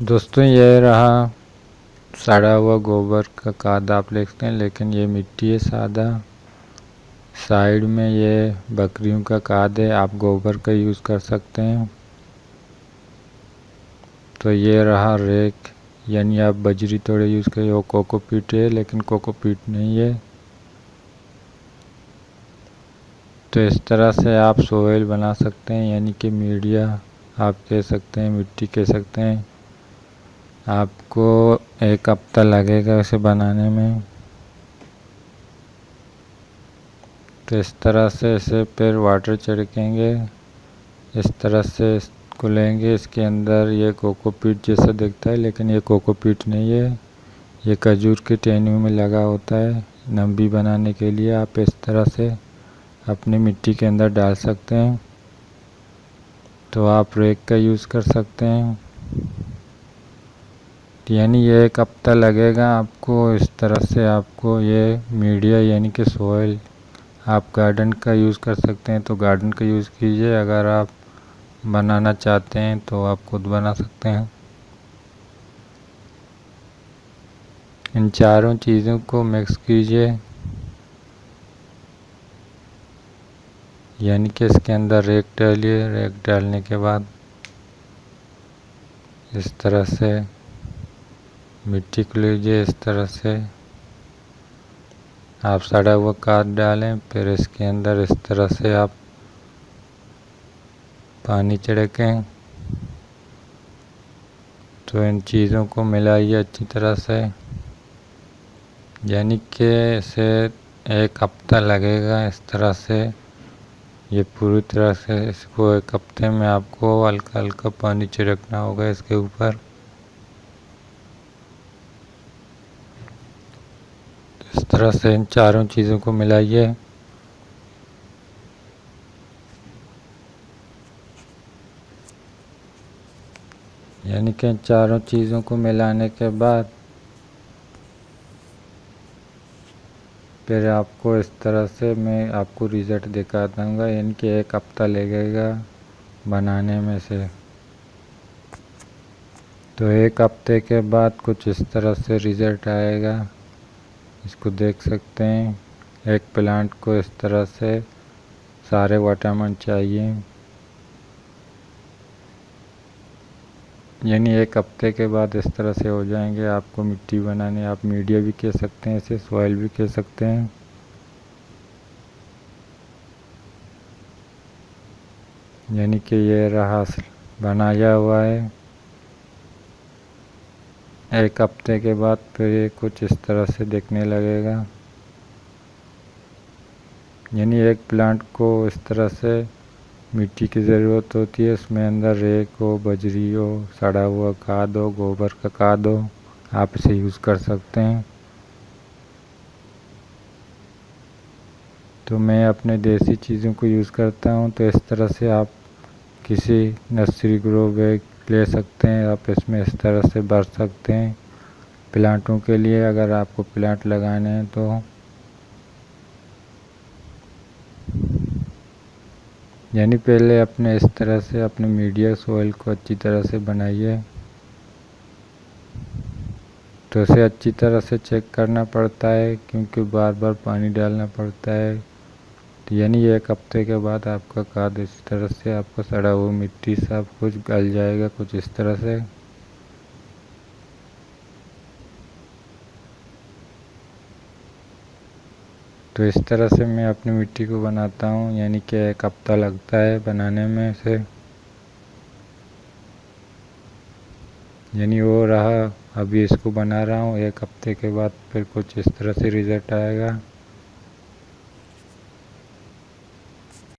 दोस्तों ये रहा सड़ा हुआ गोबर का खाद आप देख सकते हैं, लेकिन ये मिट्टी है सादा। साइड में ये बकरियों का खाद है, आप गोबर का यूज़ कर सकते हैं। तो ये रहा रेक, यानी आप बजरी थोड़े यूज़ करिए। वो कोकोपीट है लेकिन कोकोपीट नहीं है। तो इस तरह से आप सोइल बना सकते हैं, यानी कि मीडिया आप कह सकते हैं, मिट्टी कह सकते हैं। आपको 1 हफ्ता लगेगा इसे बनाने में। तो इस तरह से इसे फिर वाटर छिड़केंगे, इस तरह से इसको लेंगे। इसके अंदर ये कोकोपीट जैसा दिखता है, लेकिन ये कोकोपीट नहीं है, ये खजूर के टहनियों में लगा होता है। नम्बी बनाने के लिए आप इस तरह से अपनी मिट्टी के अंदर डाल सकते हैं। तो आप रेक का यूज़ कर सकते हैं। यानी ये 1 हफ्ता लगेगा आपको। इस तरह से आपको ये मीडिया यानी कि सोइल आप गार्डन का यूज़ कर सकते हैं, तो गार्डन का यूज़ कीजिए। अगर आप बनाना चाहते हैं तो आप खुद बना सकते हैं। इन चारों चीज़ों को मिक्स कीजिए, यानी कि इसके अंदर रेक डालिए। रेक डालने के बाद इस तरह से मिट्टी को लीजिए। इस तरह से आप सड़ा हुआ खाद डालें, फिर इसके अंदर इस तरह से आप पानी छिड़कें। तो इन चीज़ों को मिलाइए अच्छी तरह से, यानी कि इसे 1 हफ्ता लगेगा। इस तरह से ये पूरी तरह से इसको 1 हफ्ते में आपको हल्का हल्का पानी छिड़कना होगा इसके ऊपर। इस तरह से इन चारों चीज़ों को मिलाइए। यानी कि इन चारों चीज़ों को मिलाने के बाद फिर आपको इस तरह से मैं आपको रिज़ल्ट दिखा दूँगा, यानी कि 1 हफ्ता लगेगा बनाने में से। तो 1 हफ्ते के बाद कुछ इस तरह से रिज़ल्ट आएगा, इसको देख सकते हैं। एक प्लांट को इस तरह से सारे विटामिन चाहिए, यानी 1 हफ्ते के बाद इस तरह से हो जाएंगे आपको मिट्टी बनाने। आप मीडिया भी कह सकते हैं, इसे सॉइल भी कह सकते हैं। यानी कि ये रहा बनाया हुआ है। 1 हफ्ते के बाद फिर ये कुछ इस तरह से दिखने लगेगा। यानी एक प्लांट को इस तरह से मिट्टी की ज़रूरत होती है, उसमें अंदर रेक हो, बजरी हो, सड़ा हुआ खाद हो, गोबर का खाद हो, आप इसे यूज़ कर सकते हैं। तो मैं अपने देसी चीज़ों को यूज़ करता हूँ। तो इस तरह से आप किसी नर्सरी ग्रो बैग ले सकते हैं, आप इसमें इस तरह से भर सकते हैं प्लांटों के लिए, अगर आपको प्लांट लगाने हैं तो। यानी पहले अपने इस तरह से अपने मीडिया सोइल को अच्छी तरह से बनाइए। तो इसे अच्छी तरह से चेक करना पड़ता है, क्योंकि बार बार पानी डालना पड़ता है। तो यानी 1 हफ्ते के बाद आपका खाद इस तरह से आपका सड़ा हुआ मिट्टी सब कुछ गल जाएगा कुछ इस तरह से। तो इस तरह से मैं अपनी मिट्टी को बनाता हूँ, यानी कि 1 हफ्ता लगता है बनाने में से। यानी वो रहा, अभी इसको बना रहा हूँ। 1 हफ्ते के बाद फिर कुछ इस तरह से रिज़ल्ट आएगा।